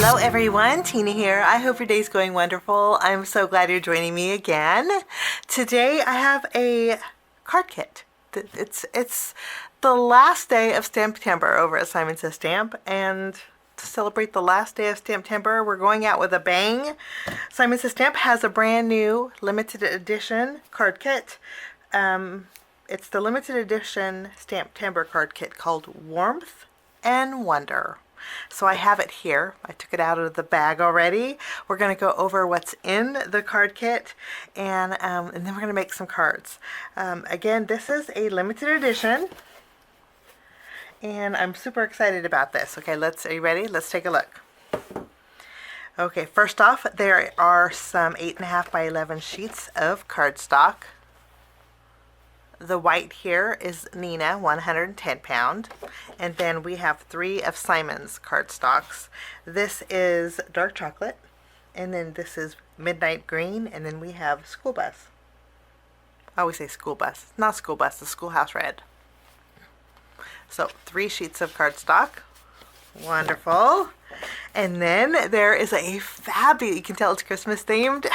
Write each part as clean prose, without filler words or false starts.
Hello everyone, Tina here. I hope your day's going wonderful. I'm so glad you're joining me again. Today I have a card kit. It's the last day of STAMPtember over at Simon Says Stamp, and to celebrate the last day of STAMPtember, we're going out with a bang. Simon Says Stamp has a brand new limited edition card kit. It's the limited edition STAMPtember card kit called Warmth and Wonder. So I have it here. I took it out of the bag already. We're going to go over what's in the card kit, and then we're going to make some cards. Again, this is a limited edition, and I'm super excited about this. Okay, are you ready? Let's take a look. Okay, first off, there are some 8.5 by 11 sheets of cardstock. The white here is Nina, 110 pound. And then we have 3 of Simon's cardstocks. This is dark chocolate. And then this is midnight green. And then we have school bus. I always say school bus. It's not school bus, it's schoolhouse red. So 3 sheets of cardstock. Wonderful. And then there is a fabulous, you can tell it's Christmas themed.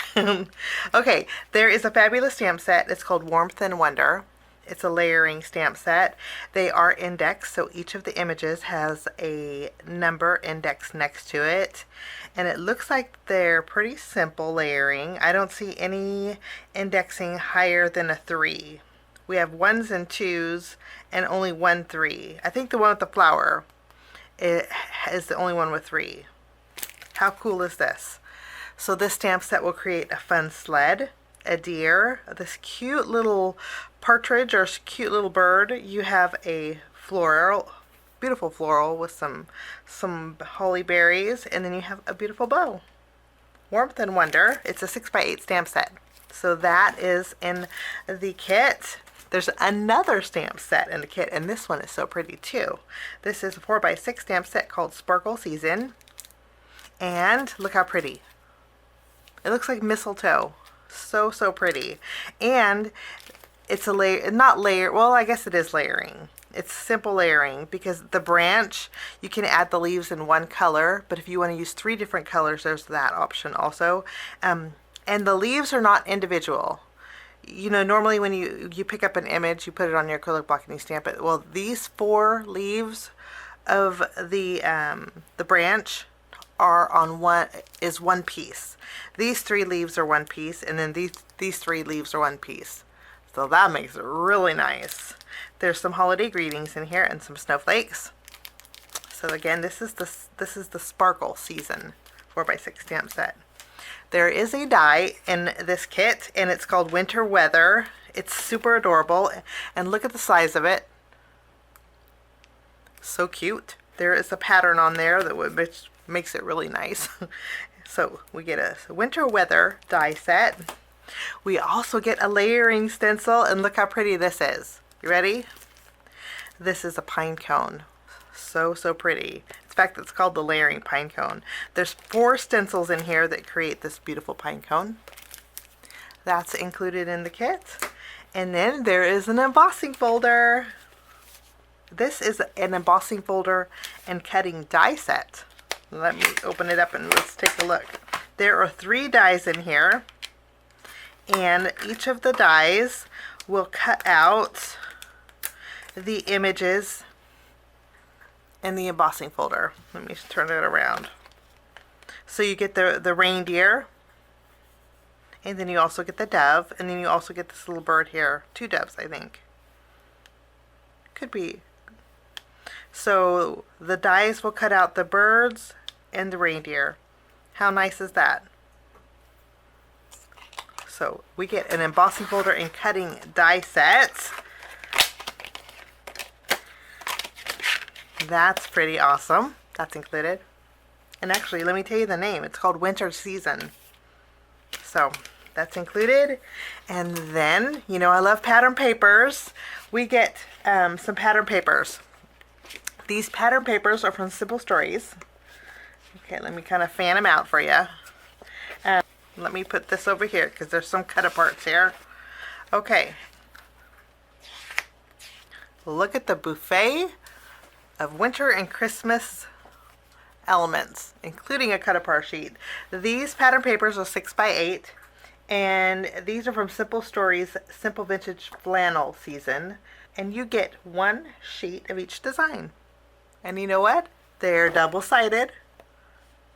Okay, there is a fabulous stamp set. It's called Warmth and Wonder. It's a layering stamp set. They are indexed, so each of the images has a number indexed next to it. And it looks like they're pretty simple layering. I don't see any indexing higher than a 3. We have 1s and 2s and only 1 3. I think the one with the flower is the only one with 3. How cool is this? So this stamp set will create a fun sled, a deer, this cute little partridge or cute little bird. You have a floral, beautiful floral with some holly berries, and then you have a beautiful bow. Warmth and Wonder. It's a 6 by 8 stamp set. So that is in the kit. There's another stamp set in the kit, and this one is so pretty too. This is a 4 by 6 stamp set called Sparkle Season. And look how pretty. It looks like mistletoe. So pretty. And it's a layer, not layer, well, I guess it is layering. It's simple layering because the branch, you can add the leaves in one color, but if you want to use 3 different colors, there's that option also. And the leaves are not individual. You know, normally when you pick up an image, you put it on your acrylic block and you stamp it. Well, these 4 leaves of the branch are on one piece. These 3 leaves are one piece, and then these 3 leaves are one piece. So that makes it really nice. There's some holiday greetings in here and some snowflakes. So again, this is the Sparkle Season 4 by 6 stamp set. There is a die in this kit, and it's called Winter Weather. It's super adorable, and look at the size of it. So cute. There is a pattern on there which makes it really nice. So we get a Winter Weather die set. We also get a layering stencil, and look how pretty this is. You ready? This is a pine cone. So pretty. In fact, it's called the layering pine cone. There's 4 stencils in here that create this beautiful pine cone. That's included in the kit. And then there is an embossing folder. This is an embossing folder and cutting die set. Let me open it up and let's take a look. There are 3 dies in here, and each of the dies will cut out the images in the embossing folder. Let me turn it around. So you get the reindeer, and then you also get the dove, and then you also get this little bird here. 2 doves, I think. Could be. So the dies will cut out the birds and the reindeer. How nice is that? So we get an embossing folder and cutting die sets. That's pretty awesome. That's included. And actually, let me tell you the name. It's called Winter Season. So that's included. And then, you know, I love pattern papers. We get some pattern papers. These pattern papers are from Simple Stories. Okay, let me kind of fan them out for you. Let me put this over here because there's some cut aparts here. Okay. Look at the buffet of winter and Christmas elements, including a cut-apart sheet. These pattern papers are 6x8, and these are from Simple Stories Simple Vintage Flannel Season, and you get one sheet of each design. And you know what? They're double-sided.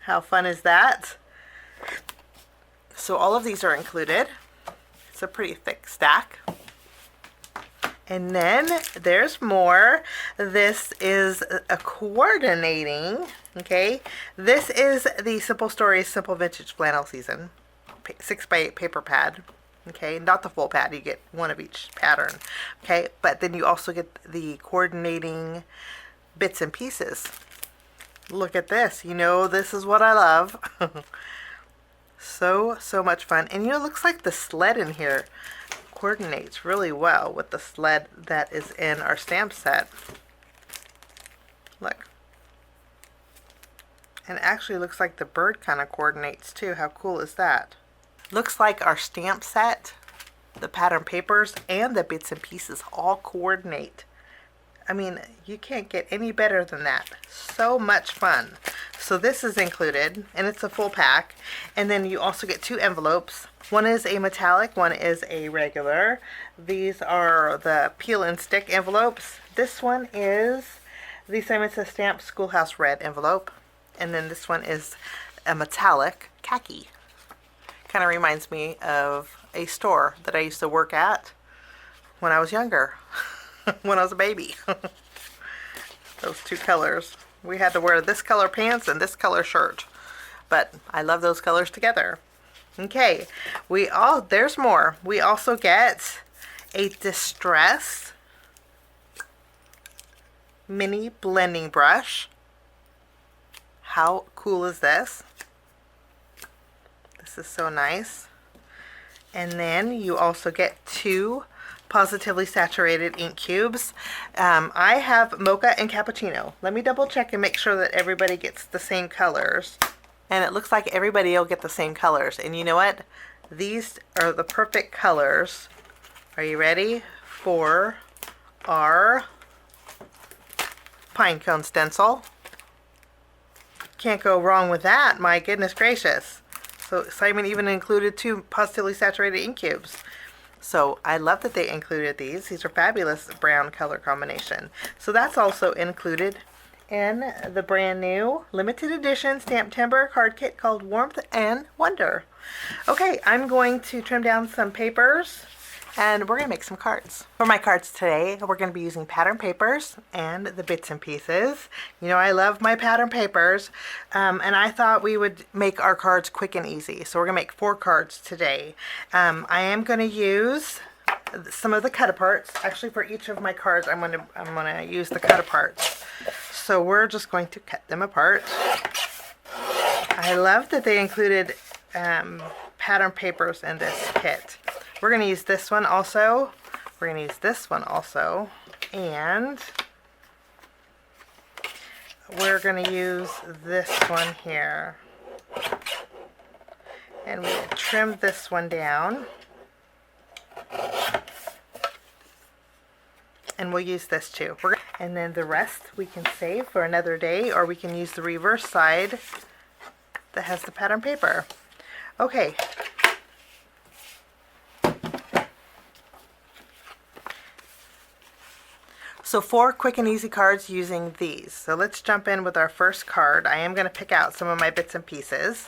How fun is that? So all of these are included. It's a pretty thick stack. And then there's more. This is a coordinating, okay? This is the Simple Stories Simple Vintage Flannel Season 6x8 paper pad, okay? Not the full pad, you get one of each pattern, okay? But then you also get the coordinating bits and pieces. Look at this. You know, this is what I love. So much fun. And you know, it looks like the sled in here coordinates really well with the sled that is in our stamp set. Look. And actually looks like the bird kind of coordinates too. How cool is that? Looks like our stamp set, the pattern papers, and the bits and pieces all coordinate. I mean, you can't get any better than that. So much fun. So this is included, and it's a full pack. And then you also get 2 envelopes. One is a metallic, one is a regular. These are the peel and stick envelopes. This one is the Simon Says Stamp Schoolhouse Red envelope. And then this one is a metallic khaki. Kind of reminds me of a store that I used to work at when I was younger. When I was a baby. Those 2 colors. We had to wear this color pants and this color shirt. But I love those colors together. Okay, there's more. We also get a Distress mini blending brush. How cool is this? This is so nice. And then you also get 2 Pawsitively saturated ink cubes. I have mocha and cappuccino. Let me double check and make sure that everybody gets the same colors. And it looks like everybody will get the same colors. And you know what? These are the perfect colors. Are you ready for our pine cone stencil? Can't go wrong with that. My goodness gracious. So Simon even included 2 Pawsitively saturated ink cubes. So I love that they included these. These are fabulous brown color combination. So that's also included in the brand new limited edition STAMPtember card kit called Warmth and Wonder. Okay, I'm going to trim down some papers and we're going to make some cards. For my cards today, we're going to be using pattern papers and the bits and pieces. You know, I love my pattern papers, and I thought we would make our cards quick and easy. So we're going to make 4 cards today. I am going to use some of the cut-aparts. Actually, for each of my cards, I'm going to use the cut-aparts. So we're just going to cut them apart. I love that they included pattern papers in this kit. We're going to use this one also. We're going to use this one also. And we're going to use this one here. And we'll trim this one down. And we'll use this too. And then the rest we can save for another day, or we can use the reverse side that has the pattern paper. Okay. So 4 quick and easy cards using these. So let's jump in with our first card. I am going to pick out some of my bits and pieces.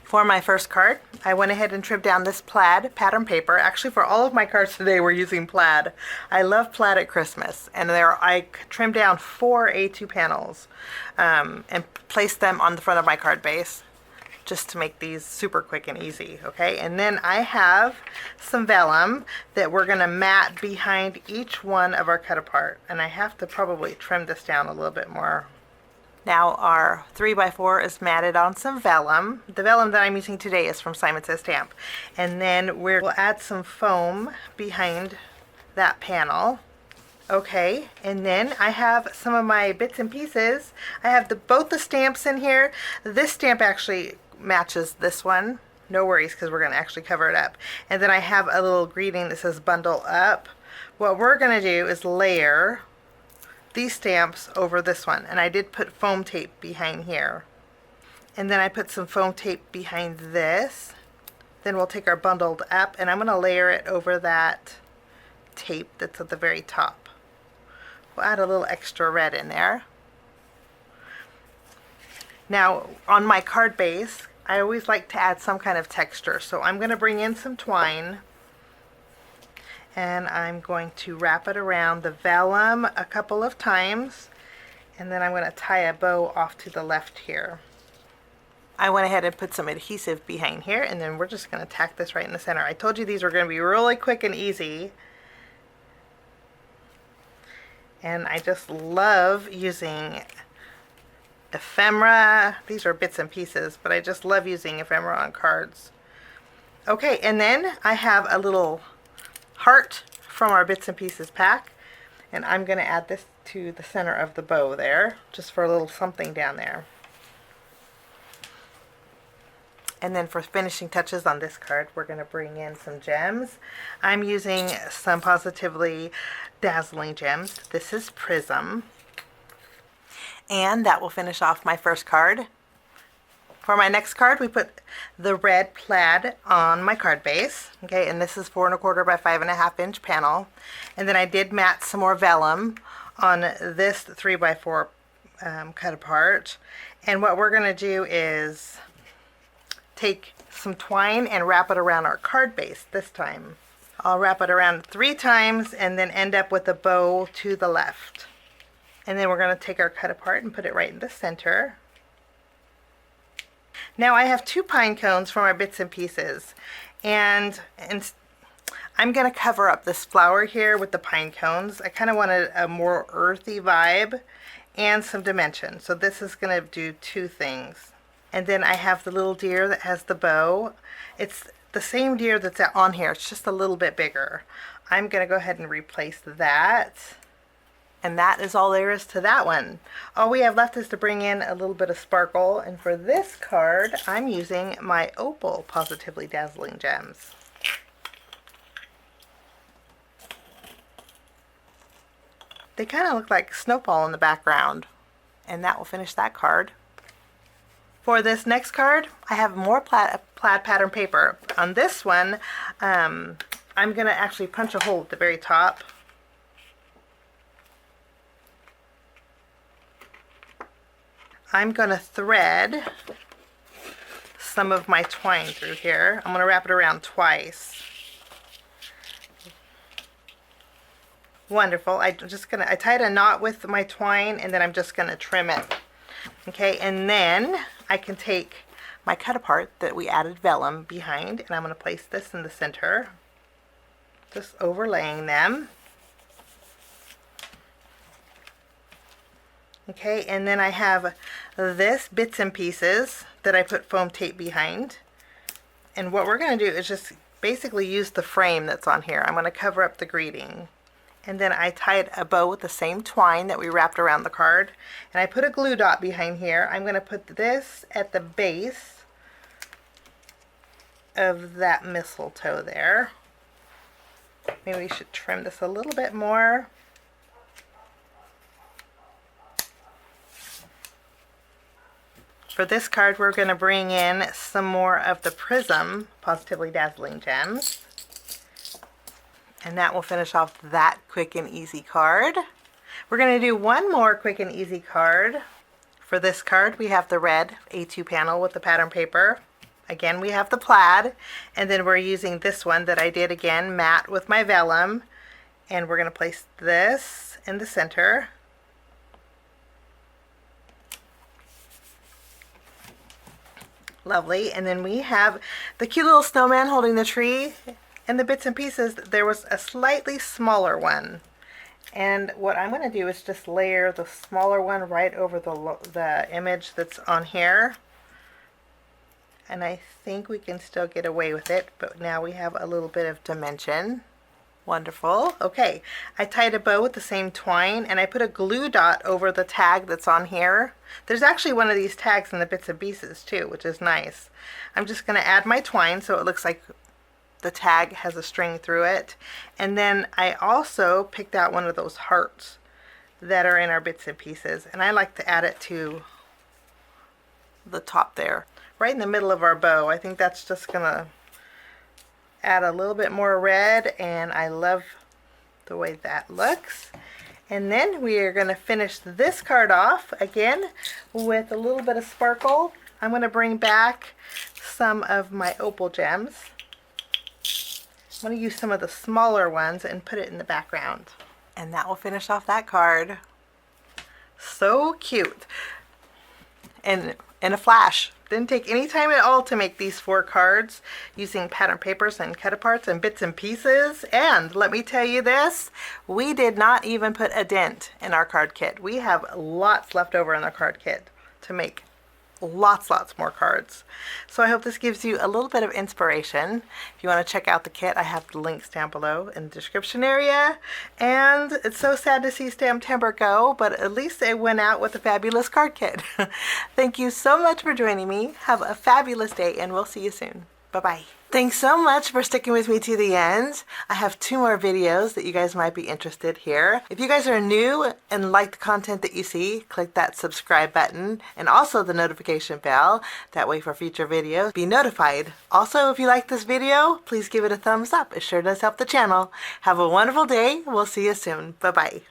For my first card, I went ahead and trimmed down this plaid pattern paper. Actually, for all of my cards today, we're using plaid. I love plaid at Christmas. And I trimmed down 4 A2 panels and placed them on the front of my card base, just to make these super quick and easy, okay? And then I have some vellum that we're gonna mat behind each one of our cut apart. And I have to probably trim this down a little bit more. Now our 3x4 is matted on some vellum. The vellum that I'm using today is from Simon Says Stamp. And then we'll add some foam behind that panel. Okay, and then I have some of my bits and pieces. I have both the stamps in here. This stamp actually matches this one. No worries, because we're going to actually cover it up. And then I have a little greeting that says bundle up. What we're going to do is layer these stamps over this one, and I did put foam tape behind here. And then I put some foam tape behind this. Then we'll take our bundled up, and I'm going to layer it over that tape that's at the very top. We'll add a little extra red in there. Now, on my card base, I always like to add some kind of texture, so I'm going to bring in some twine, and I'm going to wrap it around the vellum a couple of times, and then I'm going to tie a bow off to the left here. I went ahead and put some adhesive behind here, and then we're just going to tack this right in the center. I told you these were going to be really quick and easy, and I just love using ephemera. These are bits and pieces, but I just love using ephemera on cards. Okay, and then I have a little heart from our bits and pieces pack, and I'm going to add this to the center of the bow there, just for a little something down there. And then for finishing touches on this card, we're going to bring in some gems. I'm using some Pawsitively Dazzling gems. This is Prism. And that will finish off my first card. For my next card, we put the red plaid on my card base. Okay, and this is 4 1/4 by 5.5 inch panel. And then I did mat some more vellum on this 3 by 4 cut apart. And what we're going to do is take some twine and wrap it around our card base this time. I'll wrap it around 3 times and then end up with a bow to the left. And then we're going to take our cut apart and put it right in the center. Now I have 2 pine cones from our bits and pieces, and I'm going to cover up this flower here with the pine cones. I kind of wanted a more earthy vibe and some dimension, so this is going to do 2 things. And then I have the little deer that has the bow. It's the same deer that's on here, it's just a little bit bigger. I'm going to go ahead and replace that. And that is all there is to that one. All we have left is to bring in a little bit of sparkle. And for this card, I'm using my Opal Pawsitively Dazzling gems. They kind of look like snowball in the background. And that will finish that card. For this next card, I have more plaid pattern paper. On this one, I'm going to actually punch a hole at the very top. I'm going to thread some of my twine through here. I'm going to wrap it around twice. Wonderful. I tied a knot with my twine, and then I'm just going to trim it. Okay, and then I can take my cut apart that we added vellum behind, and I'm going to place this in the center, just overlaying them. Okay, and then I have this bits and pieces that I put foam tape behind. And what we're going to do is just basically use the frame that's on here. I'm going to cover up the greeting. And then I tied a bow with the same twine that we wrapped around the card. And I put a glue dot behind here. I'm going to put this at the base of that mistletoe there. Maybe we should trim this a little bit more. For this card, we're going to bring in some more of the Prism Pawsitively Dazzling gems. And that will finish off that quick and easy card. We're going to do one more quick and easy card. For this card, we have the red A2 panel with the pattern paper. Again, we have the plaid. And then we're using this one that I did again, matte with my vellum. And we're going to place this in the center. Lovely. And then we have the cute little snowman holding the tree. And the bits and pieces, there was a slightly smaller one. And what I'm going to do is just layer the smaller one right over the image that's on here. And I think we can still get away with it, but now we have a little bit of dimension. Wonderful. Okay, I tied a bow with the same twine, and I put a glue dot over the tag that's on here. There's actually one of these tags in the bits and pieces too, which is nice. I'm just going to add my twine so it looks like the tag has a string through it. And then I also picked out one of those hearts that are in our bits and pieces. And I like to add it to the top there, right in the middle of our bow. I think that's just gonna add a little bit more red, and I love the way that looks. And then we are going to finish this card off again with a little bit of sparkle. I'm going to bring back some of my opal gems. I'm going to use some of the smaller ones and put it in the background. And that will finish off that card. So cute. And in a flash. Didn't take any time at all to make these 4 cards using pattern papers and cut aparts and bits and pieces. And let me tell you this, we did not even put a dent in our card kit. We have lots left over in our card kit to make lots more cards. So I hope this gives you a little bit of inspiration. If you want to check out the kit, I have the links down below in the description area. And it's so sad to see STAMPtember go, but at least it went out with a fabulous card kit. Thank you so much for joining me. Have a fabulous day, and we'll see you soon. Bye-bye. Thanks so much for sticking with me to the end. I have 2 more videos that you guys might be interested here. If you guys are new and like the content that you see, click that subscribe button and also the notification bell. That way for future videos, be notified. Also, if you like this video, please give it a thumbs up. It sure does help the channel. Have a wonderful day. We'll see you soon. Bye-bye.